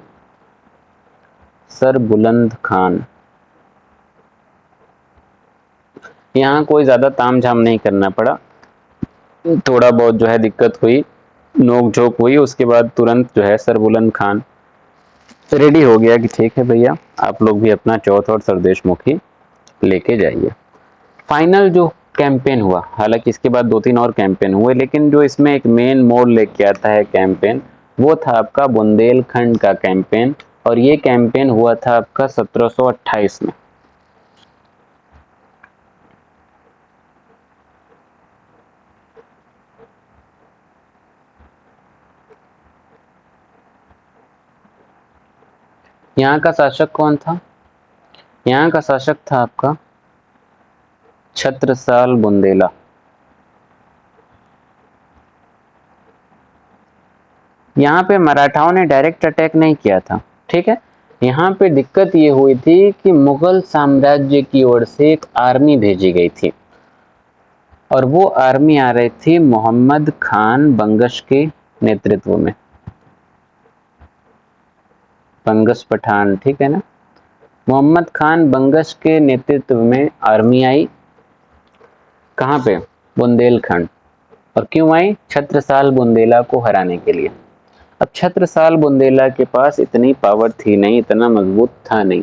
सर बुलंद खान। यहाँ कोई ज़्यादा तामझाम नहीं करना पड़ा, थोड़ा बहुत जो है दिक्कत हुई, नोक झोंक हुई, उसके बाद तुरंत जो है सरबुलंद खान रेडी हो गया कि ठीक है भैया, आप लोग भी अपना चौथ और सरदेशमुखी लेके जाइए। फाइनल जो कैंपेन हुआ, हालांकि इसके बाद 2-3 और कैंपेन हुए, लेकिन जो इसमें एक मेन मोड़ लेके आता है कैंपेन, वो था आपका बुंदेलखंड का कैंपेन, और ये कैंपेन हुआ था आपका 1728 में। यहाँ का शासक कौन था? यहाँ का शासक था आपका छत्रसाल बुंदेला। यहाँ पे मराठाओं ने डायरेक्ट अटैक नहीं किया था, ठीक है। यहाँ पे दिक्कत ये हुई थी कि मुगल साम्राज्य की ओर से एक आर्मी भेजी गई थी, और वो आर्मी आ रही थी मोहम्मद खान बंगश के नेतृत्व में। बंगश पठान, ठीक है ना। मोहम्मद खान बंगश के नेतृत्व में आर्मी आई, कहाँ पे? बुंदेलखंड। और क्यों आई? छत्रसाल बुंदेला को हराने के लिए। अब छत्रसाल बुंदेला के पास इतनी पावर थी नहीं, इतना मजबूत था नहीं।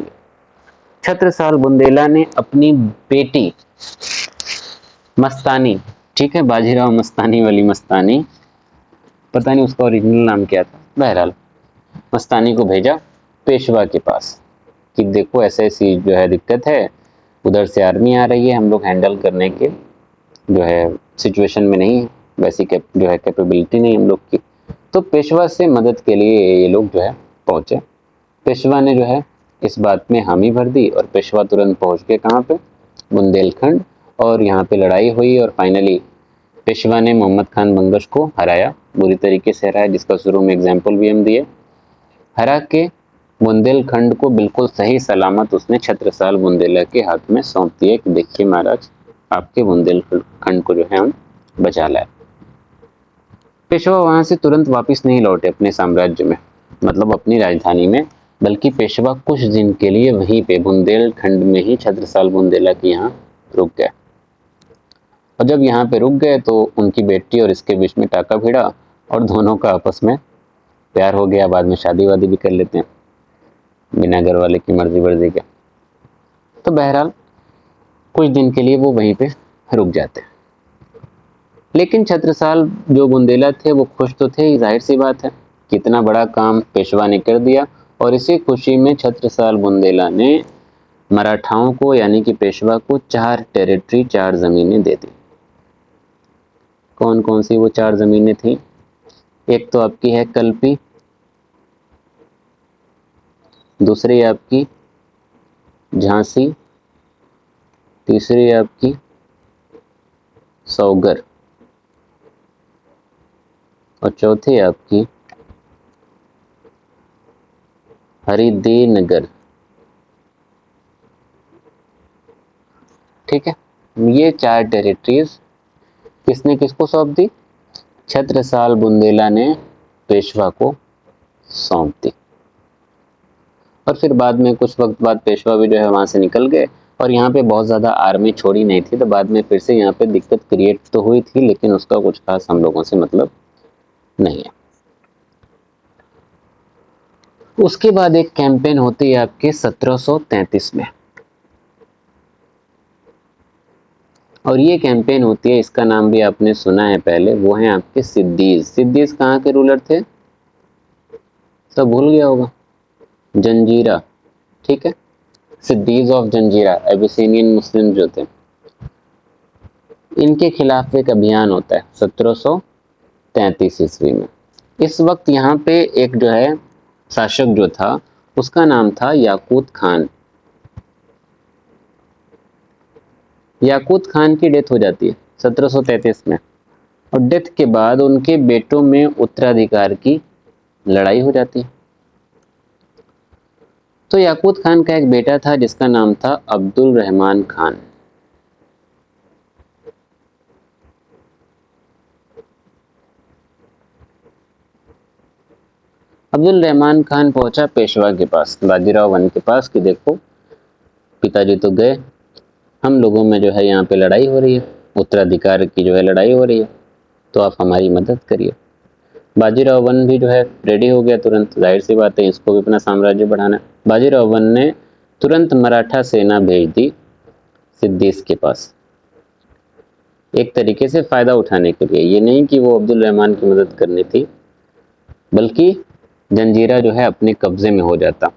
छत्रसाल बुंदेला ने अपनी बेटी मस्तानी, ठीक है, बाजीराव मस्तानी वाली मस्तानी, पता नहीं उसका ओरिजिनल नाम क्या था, बहरहाल मस्तानी को भेजा पेशवा के पास कि देखो ऐसे ऐसी जो है दिक्कत है, उधर से आर्मी आ रही है, हम लोग हैंडल करने के जो है सिचुएशन में नहीं है, वैसी जो है कैपेबिलिटी नहीं हम लोग की। तो पेशवा से मदद के लिए ये लोग जो है पहुंचे। पेशवा ने जो है इस बात में हामी भर दी, और पेशवा तुरंत पहुंच गए कहाँ पे? बुंदेलखंड। और यहाँ पे लड़ाई हुई, और फाइनली पेशवा ने मोहम्मद खान बंगश को हराया, बुरी तरीके से हराया, जिसका शुरू में एग्जाम्पल भी हम दिए। हरा के बुंदेलखंड को बिल्कुल सही सलामत उसने छत्रसाल बुंदेला के हाथ में सौंप दिया कि देखिए महाराज, आपके बुंदेलखंड को जो है हम बचा लाए। पेशवा वहां से तुरंत वापस नहीं लौटे अपने साम्राज्य में, मतलब अपनी राजधानी में, बल्कि पेशवा कुछ दिन के लिए वहीं पे बुंदेलखंड में ही छत्रसाल बुंदेला के यहाँ रुक गए। और जब यहाँ पे रुक गए तो उनकी बेटी और इसके बीच में टाका भिड़ा, और दोनों का आपस में प्यार हो गया। बाद में शादी वादी भी कर लेते हैं बिना घर वाले की मर्जी वर्जी के। तो बहरहाल कुछ दिन के लिए वो वहीं पे रुक जाते हैं। लेकिन छत्रसाल जो बुंदेला थे वो खुश तो थे, जाहिर सी बात है, कितना बड़ा काम पेशवा ने कर दिया। और इसी खुशी में छत्रसाल बुंदेला ने मराठाओं को यानी कि पेशवा को 4 टेरिटरी, 4 जमीनें दे दी। कौन कौन सी वो 4 जमीनें थी? एक तो आपकी है कल्पी, दूसरी आपकी झांसी, तीसरी आपकी सौगर, और चौथी आपकी हरिदेनगर। ठीक है, ये 4 टेरिटरीज किसने किसको सौंप दी? छत्रसाल बुंदेला ने पेशवा को सौंप दी। और फिर बाद में कुछ वक्त बाद पेशवा भी जो है वहां से निकल गए, और यहाँ पे बहुत ज़्यादा आर्मी छोड़ी नहीं थी, तो बाद में फिर से यहाँ पे दिक्कत क्रिएट तो हुई थी, लेकिन उसका कुछ खास हम लोगों से मतलब नहीं है। उसके बाद एक कैंपेन होती है आपके 1733 में, और ये कैंपेन होती है, इसका नाम भी आपने सुना है पहले, वो है आपके सिद्दीज। सिद्दीज कहाँ के रूलर थे? सब भूल गया होगा, जंजीरा, ठीक है, सिद्दीज ऑफ जंजीरा, एबिसिनियन मुस्लिम जो थे, इनके खिलाफ एक अभियान होता है 1733 ईस्वी में। इस वक्त यहाँ पे एक जो है शासक जो था उसका नाम था याकूत खान। याकूत खान की डेथ हो जाती है 1733 में, और डेथ के बाद उनके बेटों में उत्तराधिकार की लड़ाई हो जाती है। तो याकूत खान का एक बेटा था जिसका नाम था अब्दुल रहमान खान। अब्दुल रहमान खान पहुंचा पेशवा के पास, बाजीराव वन के पास, कि देखो पिताजी तो गए, हम लोगों में जो है यहाँ पे लड़ाई हो रही है, उत्तराधिकार की जो है लड़ाई हो रही है, तो आप हमारी मदद करिए। बाजीराव वन भी जो है रेडी हो गया तुरंत, जाहिर सी बात है इसको भी अपना साम्राज्य बढ़ाना है। बाजीराव वन ने तुरंत मराठा सेना भेज दी सिद्दीस के पास, एक तरीके से फ़ायदा उठाने के लिए। ये नहीं कि वो अब्दुल रहमान की मदद करनी थी, बल्कि जंजीरा जो है अपने कब्जे में हो जाता,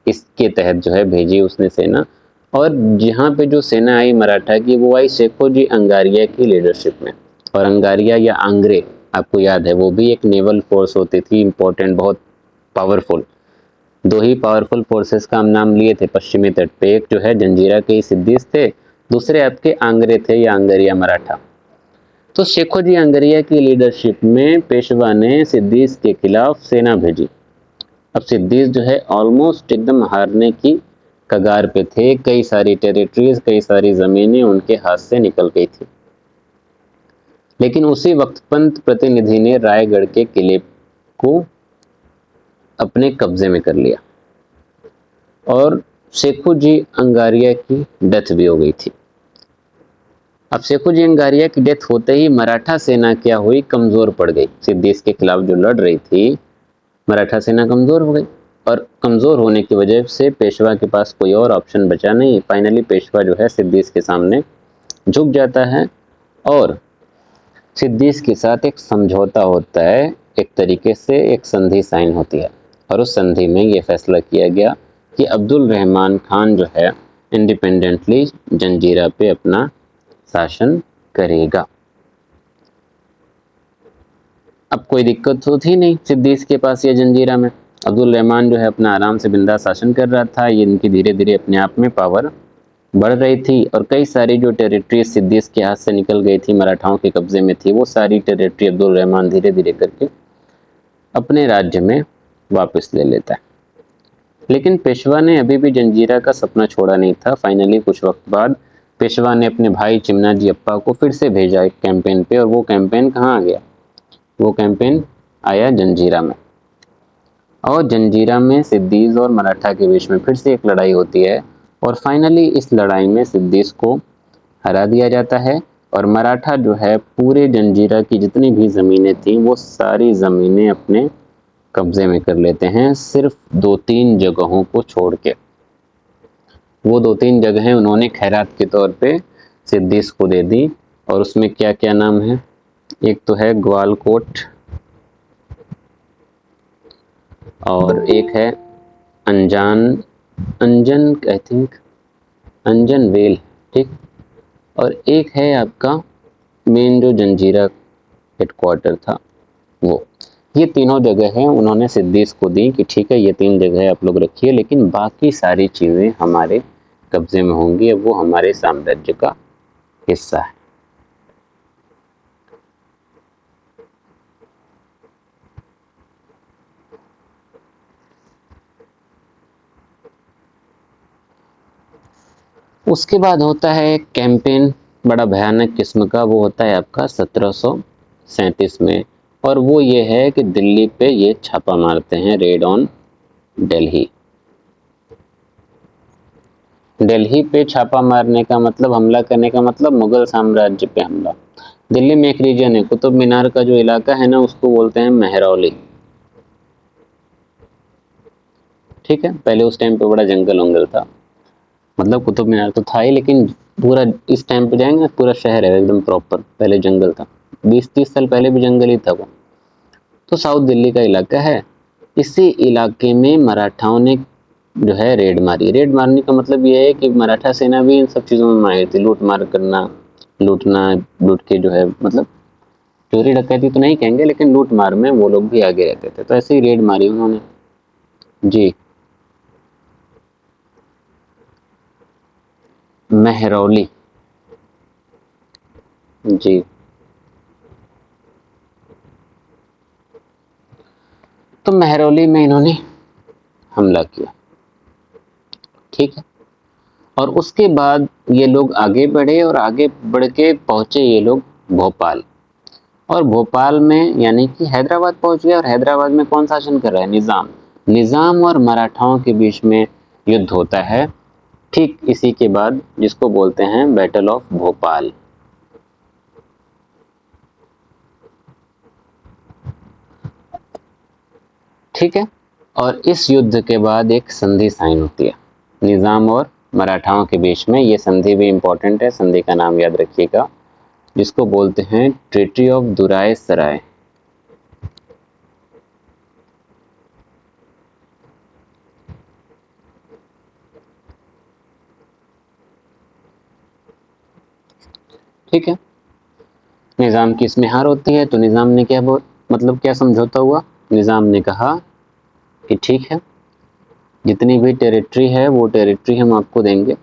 इसके तहत जो है भेजी उसने सेना। और जहाँ पे जो सेना आई मराठा की, वो आई शेखोजी अंगारिया की लीडरशिप में। और अंगारिया या आंग्रे, आपको याद है, वो भी एक नेवल फोर्स होती थी, इम्पोर्टेंट, बहुत पावरफुल। दो ही पावरफुल फोर्सेस का हम नाम लिए थे पश्चिमी तट पे, एक जो है जंजीरा के सिद्दीस थे, दूसरे आपके आंग्रे थे या अंगरिया मराठा। तो शेखोजी अंगरिया की लीडरशिप में पेशवा ने सिद्दीस के खिलाफ सेना भेजी। अब सिद्दीस जो है ऑलमोस्ट एकदम हारने की कगार पे थे, कई सारी टेरिटरीज, कई सारी ज़मीनें उनके हाथ से निकल गई थी। लेकिन उसी वक्त पंत प्रतिनिधि ने रायगढ़ के किले को अपने कब्जे में कर लिया और शेखोजी अंगारिया की डेथ भी हो गई थी। अब शेखोजी अंगारिया की डेथ होते ही मराठा सेना क्या हुई, कमजोर पड़ गई। सिद्दीस के खिलाफ जो लड़ रही थी मराठा सेना कमजोर हो गई, और कमजोर होने की वजह से पेशवा के पास कोई और ऑप्शन बचा नहीं। फाइनली पेशवा जो है सिद्दीस के सामने झुक जाता है और सिद्दीस के साथ एक समझौता होता है, एक तरीके से एक संधि साइन होती है। और उस संधि में ये फैसला किया गया कि अब्दुल रहमान खान जो है इंडिपेंडेंटली जंजीरा पे अपना शासन करेगा। अब कोई दिक्कत तो थी नहीं सिद्दीस के पास या जंजीरा में, अब्दुल रहमान जो है अपना आराम से बिंदास शासन कर रहा था। ये इनकी धीरे धीरे अपने आप में पावर बढ़ रही थी और कई सारी जो टेरिटरी सिद्दीस के हाथ से निकल गई थी, मराठाओं के कब्जे में थी, वो सारी टेरिटरी अब्दुल रहमान धीरे धीरे करके अपने राज्य में वापस ले लेता है। लेकिन पेशवा ने अभी भी जंजीरा का सपना छोड़ा नहीं था। फाइनली कुछ वक्त बाद पेशवा ने अपने भाई चिमनाजी अप्पा को फिर से भेजा एक कैंपेन पे, और वो कैंपेन कहाँ आ गया, वो कैंपेन आया जंजीरा में। और जंजीरा में सिद्दीस और मराठा के बीच में फिर से एक लड़ाई होती है और फाइनली इस लड़ाई में सिद्दीस को हरा दिया जाता है और मराठा जो है पूरे जंजीरा की जितनी भी ज़मीनें थीं वो सारी ज़मीनें अपने कब्जे में कर लेते हैं, सिर्फ 2-3 जगहों को छोड़ के। वो 2-3 जगहें उन्होंने खैरात के तौर पे सिद्दीस को दे दी, और उसमें क्या क्या नाम है, एक तो है ग्वालकोट और एक है अंजन आई थिंक अंजन वेल, ठीक, और एक है आपका मेन जो जंजीरा हेडक्वार्टर था वो। ये तीनों जगह हैं उन्होंने सिद्दीस को दी कि ठीक है ये 3 जगह आप लोग रखिए, लेकिन बाकी सारी चीज़ें हमारे कब्जे में होंगी, अब वो हमारे साम्राज्य का हिस्सा है। उसके बाद होता है कैंपेन, बड़ा भयानक किस्म का, वो होता है आपका 1737 में, और वो ये है कि दिल्ली पे ये छापा मारते हैं, रेड ऑन दिल्ली। दिल्ली पे छापा मारने का मतलब, हमला करने का मतलब मुगल साम्राज्य पे हमला। दिल्ली में एक रीजन है, कुतुब मीनार का जो इलाका है ना उसको बोलते हैं महरौली, ठीक है। पहले उस टाइम पे बड़ा जंगल वंगल था, मतलब कुतुब मीनार तो था ही, लेकिन पूरा इस टाइम पे जाएंगे पूरा शहर है एकदम प्रॉपर, पहले जंगल था, 20-30 साल पहले भी जंगल ही था वो। तो साउथ दिल्ली का इलाका है, इसी इलाके में मराठाओं ने जो है रेड मारी। रेड मारने का मतलब ये है कि मराठा सेना भी इन सब चीज़ों में माहिर थी, लूट मार करना, लूट के जो है, मतलब चोरी डकैती तो नहीं कहेंगे, लेकिन लूट मार में वो लोग भी आगे रहते थे। तो ऐसे ही रेड मारी उन्होंने जी। महरौली जी, तो महरौली में इन्होंने हमला किया, ठीक है। और उसके बाद ये लोग आगे बढ़े और आगे बढ़ के पहुंचे ये लोग भोपाल, और भोपाल में यानी कि हैदराबाद पहुंच गए। और हैदराबाद में कौन शासन कर रहा है, निज़ाम। निज़ाम और मराठाओं के बीच में युद्ध होता है ठीक इसी के बाद जिसको बोलते हैं बैटल ऑफ भोपाल। ठीक है, और इस युद्ध के बाद एक संधि साइन होती है निजाम और मराठाओं के बीच में। ये संधि भी इंपॉर्टेंट है, संधि का नाम याद रखिएगा, जिसको बोलते हैं ट्रीटी ऑफ दुराय सराय। ठीक है, निजाम की इसमें हार होती है, तो निजाम ने क्या मतलब क्या समझौता हुआ, निजाम ने कहा कि ठीक है, जितनी भी टेरिटरी है वो टेरिटरी हम आपको देंगे।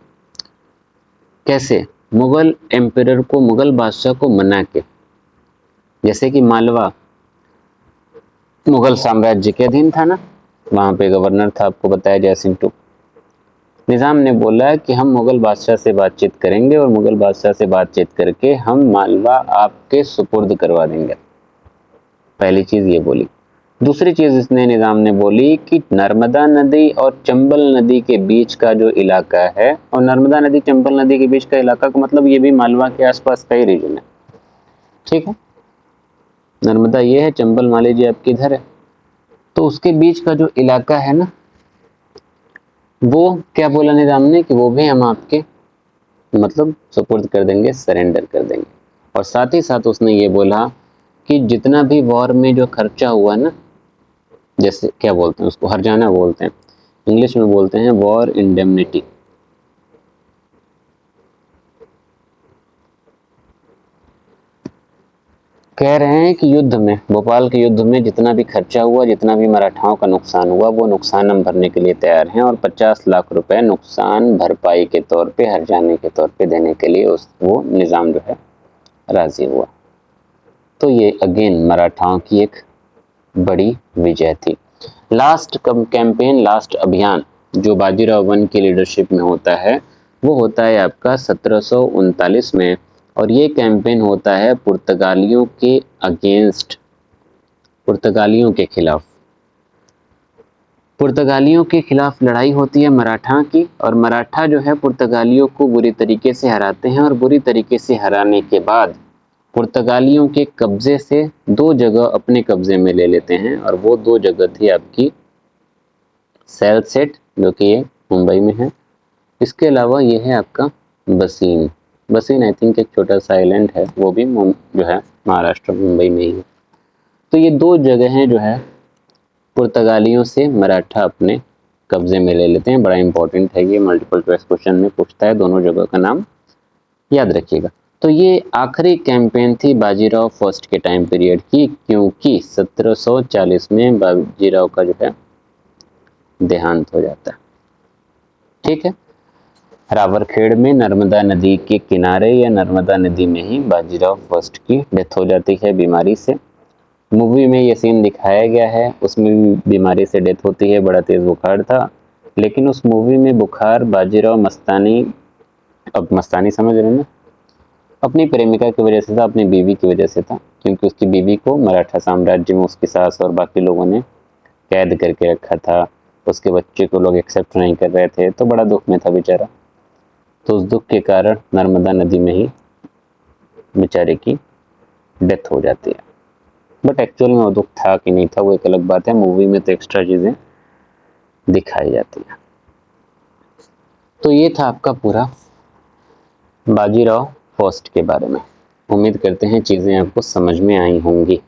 कैसे? मुगल एम्परर को, मुगल बादशाह को मना के, जैसे कि मालवा मुगल साम्राज्य के अधीन था ना, वहां पे गवर्नर था, आपको बताया, जय सिंह टू। निजाम ने बोला कि हम मुगल बादशाह से बातचीत करेंगे और मुगल बादशाह से बातचीत करके हम मालवा आपके सुपुर्द करवा देंगे। पहली चीज ये बोली। दूसरी चीज इसने, निजाम ने बोली कि नर्मदा नदी और चंबल नदी के बीच का जो इलाका है, और नर्मदा नदी चंबल नदी के बीच का इलाका का मतलब ये भी मालवा के आसपास का ही रीजन है। ठीक है, नर्मदा ये है, चंबल मान लीजिए आपके इधर है, तो उसके बीच का जो इलाका है ना, वो क्या बोला निजाम ने कि वो भी हम आपके मतलब सुपुर्द कर देंगे, सरेंडर कर देंगे। और साथ ही साथ उसने ये बोला कि जितना भी वॉर में जो खर्चा हुआ ना, जैसे क्या बोलते हैं उसको, हर्जाना बोलते हैं, इंग्लिश में बोलते हैं वॉर इंडेमनिटी। कह रहे हैं कि युद्ध में, भोपाल के युद्ध में जितना भी खर्चा हुआ, जितना भी मराठाओं का नुकसान हुआ, वो नुकसान हम भरने के लिए तैयार हैं, और 50 लाख रुपए नुकसान भरपाई के तौर पे, हर्जाने के तौर पे देने के लिए वो निजाम जो है राजी हुआ। तो ये अगेन मराठाओं की एक बड़ी विजय थी। लास्ट कैंपेन, लास्ट अभियान जो बाजीराव वन की लीडरशिप में होता है, वो होता है आपका 1739 में, और ये कैंपेन होता है पुर्तगालियों के अगेंस्ट, पुर्तगालियों के खिलाफ। पुर्तगालियों के खिलाफ लड़ाई होती है मराठा की, और मराठा जो है पुर्तगालियों को बुरी तरीके से हराते हैं, और बुरी तरीके से हराने के बाद पुर्तगालियों के कब्जे से 2 जगह अपने कब्जे में ले लेते हैं, और वो 2 जगह थी आपकी सैलसेट, जो कि ये मुंबई में है। इसके अलावा ये है आपका बसीन। बसीन आई थिंक एक छोटा सा आइलैंड है, वो भी जो है महाराष्ट्र मुंबई में ही है। तो ये 2 जगहें जो है पुर्तगालियों से मराठा अपने कब्जे में ले लेते हैं। बड़ा इंपॉर्टेंट है ये, मल्टीपल चॉइस क्वेश्चन में पूछता है, दोनों जगह का नाम याद रखिएगा। तो ये आखिरी कैंपेन थी बाजीराव फर्स्ट के टाइम पीरियड की, क्योंकि 1740 में बाजीराव का जो है देहांत हो जाता है। ठीक है, रावरखेड़ में नर्मदा नदी के किनारे या नर्मदा नदी में ही बाजीराव फर्स्ट की डेथ हो जाती है बीमारी से। मूवी में ये सीन दिखाया गया है, उसमें भी बीमारी से डेथ होती है, बड़ा तेज बुखार था, लेकिन उस मूवी में बुखार बाजीराव मस्तानी, अब मस्तानी समझ रहे हैं ना, अपनी प्रेमिका की वजह से था, अपनी बीवी की वजह से था, क्योंकि उसकी बीवी को मराठा साम्राज्य में उसकी सास और बाकी लोगों ने कैद करके रखा था, उसके बच्चे को लोग एक्सेप्ट नहीं कर रहे थे, तो बड़ा दुख में था बेचारा। तो उस दुख के कारण नर्मदा नदी में ही बेचारे की डेथ हो जाती है। बट एक्चुअल में वो दुख था कि नहीं था वो एक अलग बात है, मूवी में तो एक्स्ट्रा चीजें दिखाई जाती है। तो ये था आपका पूरा बाजीराव फर्स्ट के बारे में। उम्मीद करते हैं चीजें आपको समझ में आई होंगी।